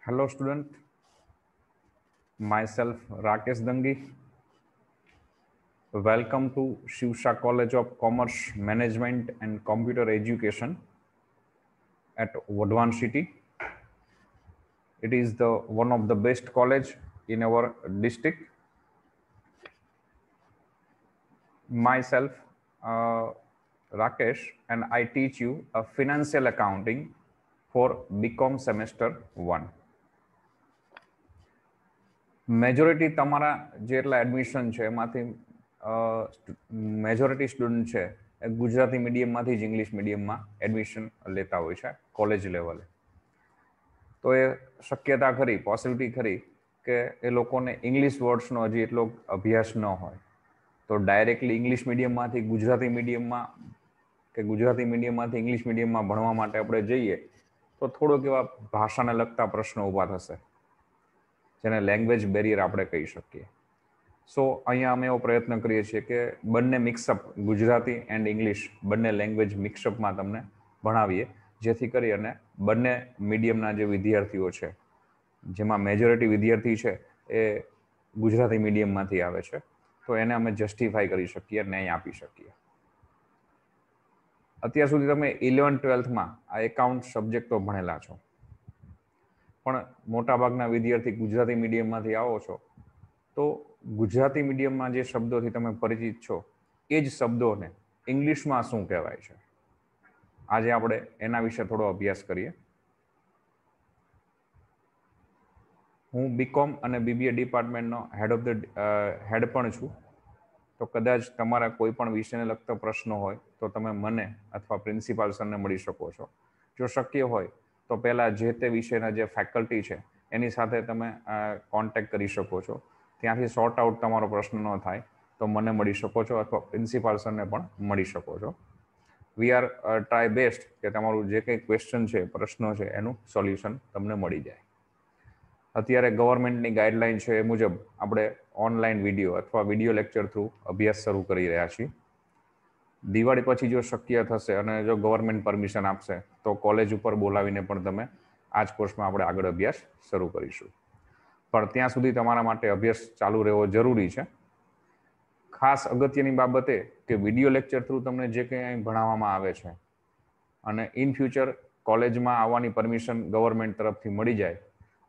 Hello student, myself Rakesh Dangi. Welcome to Shivsha College of Commerce, Management and Computer Education at Wadhawan City. It is the one of the best college in our district. Myself, Rakesh, and I teach you a financial accounting for BCom semester 1. Majority તમારા જેટલા admission છે એમાંથી majority student છે એ ગુજરાતી મીડિયમમાંથી જ English મીડિયમમાં admission લેતા હોય છે કોલેજ લેવલે. તો એ શક્યતા ખરી, પોસિબિલિટી ખરી કે એ લોકોને ઇંગ્લિશ વર્ડ્સનો હજી એટલો અભ્યાસ ન હોય, તો ડાયરેક્ટલી ઇંગ્લિશ મીડિયમમાંથી ગુજરાતી મીડિયમમાં કે ગુજરાતી મીડિયમમાંથી ઇંગ્લિશ મીડિયમમાં ભણવા માટે આપણે જઈએ તો થોડોક એવા ભાષાને લગતા પ્રશ્નો ઊભા થશે, જેને લેંગ્વેજ બેરિયર આપણે કહી શકીએ. સો અહીંયા અમે એવો પ્રયત્ન કરીએ છીએ કે બંને મિક્સઅપ, ગુજરાતી એન્ડ ઇંગ્લિશ બંને લેંગ્વેજ મિક્સઅપમાં તમને ભણાવીએ, જેથી કરી અને બંને મીડિયમના જે વિદ્યાર્થીઓ છે, જેમાં મેજોરિટી વિદ્યાર્થી છે એ ગુજરાતી મીડિયમમાંથી આવે છે, તો એને અમે જસ્ટિફાઈ કરી શકીએ, ન્યાય આપી શકીએ. અત્યાર સુધી તમે 11-12માં આ એકાઉન્ટ સબ્જેક્ટો ભણેલા છો, પણ મોટાભાગના વિદ્યાર્થી ગુજરાતી મીડિયમમાંથી આવો છો, તો ગુજરાતી મીડિયમમાં જે શબ્દોથી તમે પરિચિત છો એ જ શબ્દોને ઇંગ્લિશમાં શું કહેવાય છે, આજે આપણે એના વિશે થોડો અભ્યાસ કરીએ. હું બીકોમ અને બીબીએ ડિપાર્ટમેન્ટનો હેડ પણ છું, તો કદાચ તમારા કોઈ પણ વિષયને લગતો પ્રશ્ન હોય તો તમે મને અથવા પ્રિન્સિપાલ સરને મળી શકો છો. જો શક્ય હોય તો પહેલાં જે તે વિષયના જે ફેકલ્ટી છે એની સાથે તમે કોન્ટેક્ટ કરી શકો છો. ત્યાંથી સોર્ટ આઉટ તમારો પ્રશ્ન ન થાય તો મને મળી શકો છો અથવા પ્રિન્સિપાલ સરને પણ મળી શકો છો. વી આર ટ્રાય બેસ્ટ કે તમારું જે કંઈ ક્વેશ્ચન છે, પ્રશ્નો છે, એનું સોલ્યુશન તમને મળી જાય. અત્યારે ગવર્મેન્ટની ગાઈડલાઈન છે એ મુજબ આપણે ઓનલાઈન વિડીયો અથવા વિડીયો લેક્ચર થ્રુ અભ્યાસ શરૂ કરી રહ્યા છીએ. દિવાળી પછી જો શક્ય થશે અને જો ગવર્મેન્ટ પરમિશન આપશે તો કોલેજ ઉપર બોલાવીને પણ તમે આ જ કોર્સમાં આપણે આગળ અભ્યાસ શરૂ કરીશું. પણ ત્યાં સુધી તમારા માટે અભ્યાસ ચાલુ રહેવો જરૂરી છે. ખાસ અગત્યની બાબત એ કે વિડીયો લેક્ચર થ્રુ તમને જે કંઈ અહીં ભણાવવામાં આવે છે અને ઇન ફ્યુચર કોલેજમાં આવવાની પરમિશન ગવર્મેન્ટ તરફથી મળી જાય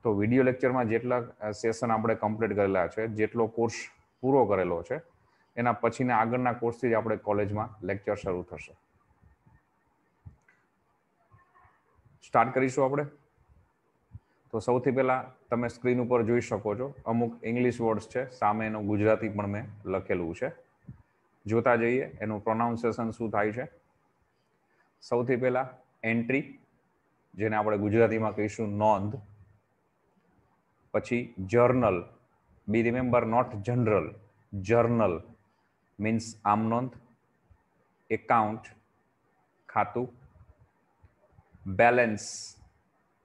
તો વિડીયો લેક્ચરમાં જેટલા સેશન આપણે કમ્પ્લીટ કરેલા છે, જેટલો કોર્સ પૂરો કરેલો છે, એના પછીના આગળના કોર્સથી જ આપણે કોલેજમાં લેક્ચર શરૂ થશે. સ્ટાર્ટ કરીશું આપણે. તો સૌથી પહેલાં તમે સ્ક્રીન ઉપર જોઈ શકો છો અમુક ઇંગ્લિશ વર્ડ્સ છે, સામે એનું ગુજરાતી પણ મેં લખેલું છે. જોતા જઈએ એનું પ્રોનાઉન્સિએશન શું થાય છે. સૌથી પહેલાં એન્ટ્રી, જેને આપણે ગુજરાતીમાં કહીશું નોંધ. પછી journal, be remember note general, journal means આમ નોંધ. એકાઉન્ટ, ખાતું. બેલેન્સ,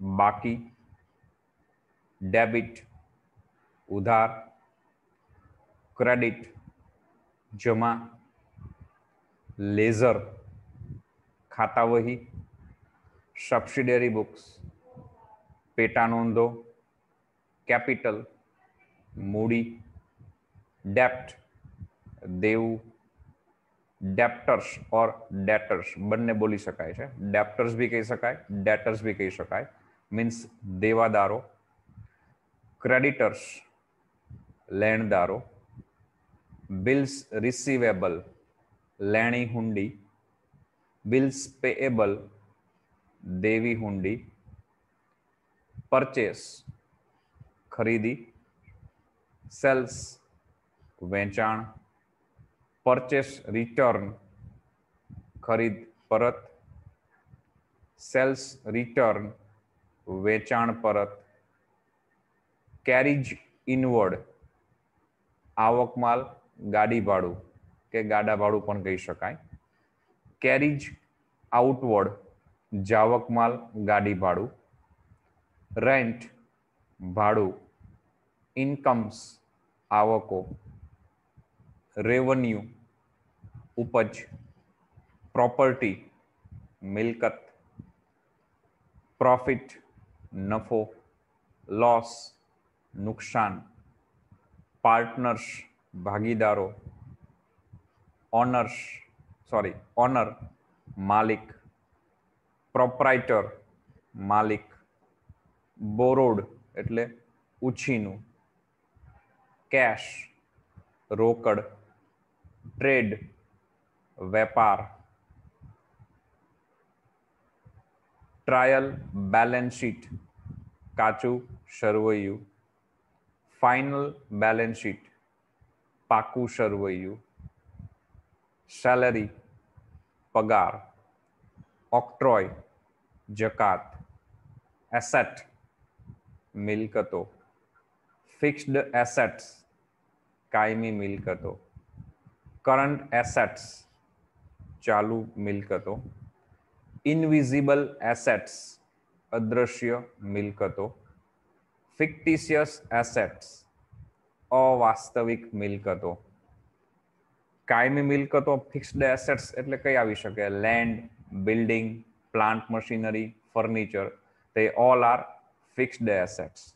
બાકી. ડેબિટ, ઉધાર. ક્રેડિટ, જમા. લેઝર, ખાતા વહી. સબસિડિયરી બુક્સ, પેટા નોંધો. કેપિટલ, મૂડી. ડેપ્ટ, દેવું. ડેપ્ટર્સ ઓર ડેટર્સ બંને બોલી શકાય છે. ડેપ્ટર્સ બી કહી શકાય, ડેટર્સ બી કહી શકાય, મીન્સ દેવાદારો. ક્રેડિટર્સ, લેણદારો. બિલ્સ રિસીવેબલ, લેણી હુંડી. બિલ્સ પેએબલ, દેવી હુંડી. પરચેસ, ખરીદી. સેલ્સ, વેચાણ. પરચેસ રિટર્ન, ખરીદ પરત. સેલ્સ રિટર્ન, વેચાણ પરત. કેરીજ ઇનવર્ડ, આવક માલ, ગાડી ભાડું કે ગાડા ભાડું પણ કહી શકાય. કેરીજ આઉટવર્ડ, જાવક માલ, ગાડી ભાડું. રેન્ટ, ભાડું. ઇન્કમ્સ, આવકો. રેવન્યુ, ઉપજ. પ્રોપર્ટી, મિલકત. પ્રોફિટ, નફો. લોસ નુકસાન, પાર્ટનર્સ ભાગીદારો, ઓનર માલિક, પ્રોપ્રાઇટર માલિક, બોરોડ એટલે ઉછીનું, કેશ રોકડ, ટ્રેડ વેપાર, ટ્રાયલ બેલેન્સ શીટ કાચું સરવૈયું, ફાઇનલ બેલેન્સ શીટ પાકું સરવૈયું, સેલરી પગાર, ઓક્ટ્રોય જકાત, એસેટ મિલકતો, ફિક્સ્ડ એસેટ્સ કાયમી મિલકતો, કરંટ એસેટ્સ ચાલુ મિલકતો, ઇનવિઝિબલ એસેટ્સ અદ્રશ્ય મિલકતો, ફિક્ટિશિયસ એસેટ્સ અવાસ્તવિક મિલકતો. કાયમી મિલકતો ફિક્સ્ડ એસેટ્સ એટલે કઈ આવી શકે? Land, building, plant machinery, furniture, they all are fixed assets.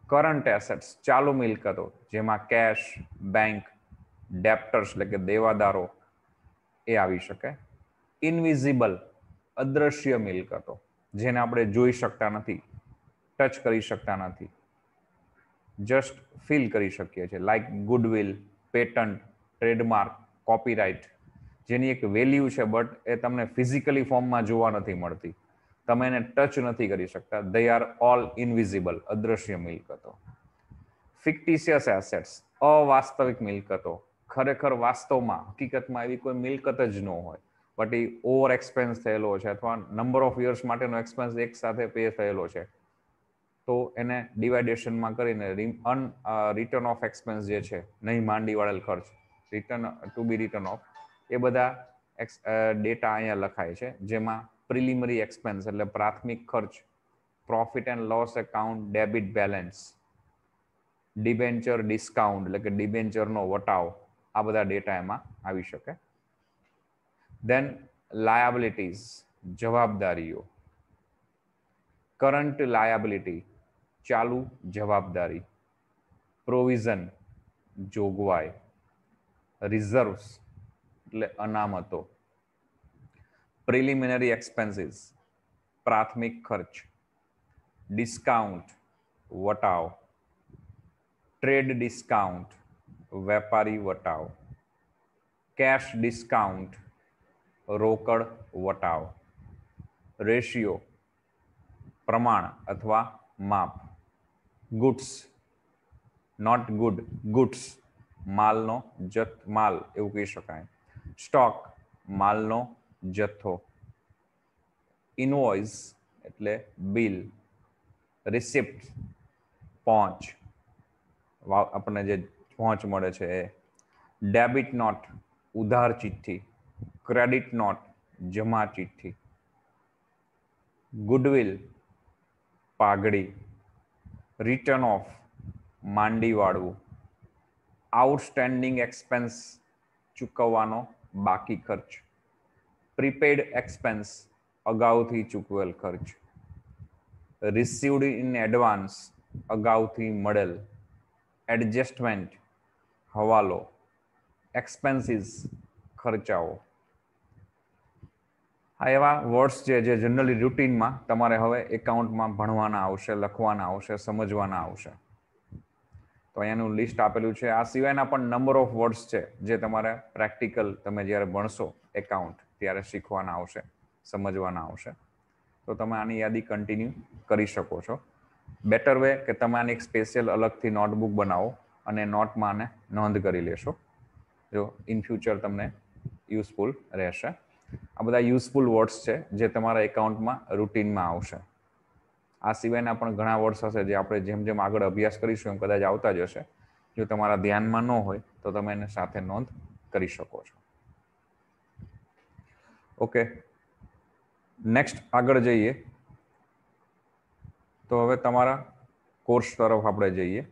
Current assets ચાલુ મિલકતો જેમાં કેશ, બેંક, ડેપ્ટર્સ એટલે કે દેવાદારો એ આવી શકે. ઇનવિઝિબલ અદ્રશ્ય મિલકતો જેને આપણે જોઈ શકતા નથી, ટચ કરી શકતા નથી, જસ્ટ ફીલ કરી શકીએ છીએ, like goodwill, patent, trademark, copyright, જેની એક વેલ્યુ છે બટ એ તમને ફિઝિકલી ફોર્મમાં જોવા નથી મળતી, તમે એને ટચ નથી કરી શકતા. they are all invisible અદ્રશ્ય મિલકતો. ફિક્ટિશિયસ એસેટ્સ અવાસ્તવિક મિલકતો, ખરેખર વાસ્તવમાં હકીકતમાં એવી કોઈ મિલકત જ ન હોય બટ એ ઓવર એક્સપેન્સ થયેલો છે અથવા નંબર ઓફ યર્સ માટેનો એક્સપેન્સ એક સાથે પે થયેલો છે તો એને ડિવાઇડેશનમાં કરીને રિટર્ન ઓફ એક્સપેન્સ જે છે, નહીં માંડી વાળેલ ખર્ચ, return to be return off, એ બધા ડેટા અહીંયા લખાય છે જેમાં પ્રિલિમરી એક્સપેન્સ એટલે પ્રાથમિક ખર્ચ, profit and loss account, debit balance, debenture discount એટલે કે ડિબેન્ચરનો વટાવ, આ બધા ડેટા એમાં આવી શકે. દેન લાયાબિલિટીઝ જવાબદારીઓ, કરંટ લાયાબિલિટી ચાલુ જવાબદારી, પ્રોવિઝન જોગવાઈ, રિઝર્વ્સ એટલે અનામતો, પ્રિલિમિનરી એક્સપેન્સીસ પ્રાથમિક ખર્ચ, ડિસ્કાઉન્ટ વટાવ, ટ્રેડ ડિસ્કાઉન્ટ વેપારી વટાવ, કેશ ડિસ્કાઉન્ટ રોકડ વટાવ, રેશિયો પ્રમાણ અથવા માપ, ગુડ્સ નોટ ગુડ, ગુડ્સ માલનો માલ એવું કહી શકાય, સ્ટોક માલનો જથ્થો, ઇનવોઇસ એટલે બિલ, રિસિપ્ટ પહોંચ આપણને જે પહોંચ મળે છે એ, ડેબિટ નોટ ઉધાર ચિઠ્ઠી, ક્રેડિટ નોટ જમા ચિઠ્ઠી, ગુડવિલ પાઘડી, રિટર્ન ઓફ માંડી વાળવું, આઉટસ્ટેન્ડિંગ એક્સપેન્સ ચૂકવવાનો બાકી ખર્ચ, પ્રીપેડ એક્સપેન્સ અગાઉથી ચૂકવેલ ખર્ચ, રિસીવડ ઇન એડવાન્સ અગાઉથી મળેલ, એડજસ્ટમેન્ટ હવાલો, એક્સપેન્સીસ ખર્ચાઓ. આ એવા વર્ડ્સ છે જે જનરલી રૂટીનમાં તમારે હવે એકાઉન્ટમાં ભણવાના આવશે, લખવાના આવશે, સમજવાના આવશે. તો અહીંયાનું લિસ્ટ આપેલું છે. આ સિવાયના પણ નંબર ઓફ વર્ડ્સ છે જે તમારે પ્રેક્ટિકલ તમે જ્યારે ભણશો એકાઉન્ટ ત્યારે શીખવાના આવશે, સમજવાના આવશે. તો તમે આની યાદી કન્ટિન્યુ કરી શકો છો. બેટર વે કે તમે આની એક સ્પેશિયલ અલગથી નોટબુક બનાવો અને નોટમાં આને નોંધ કરી લેશો, જો ઇન ફ્યુચર તમને યુઝફુલ રહેશે. આ બધા યુઝફુલ વર્ડ્સ છે જે તમારા એકાઉન્ટમાં રૂટીનમાં આવશે. આ સિવાયના પણ ઘણા વર્ડ્સ હશે જે આપણે જેમ જેમ આગળ અભ્યાસ કરીશું એમ કદાચ આવતા જ હશે. જો તમારા ધ્યાનમાં ન હોય તો તમે એને સાથે નોંધ કરી શકો છો. ઓકે, નેક્સ્ટ આગળ જઈએ તો હવે તમારા કોર્સ તરફ આપણે જઈએ.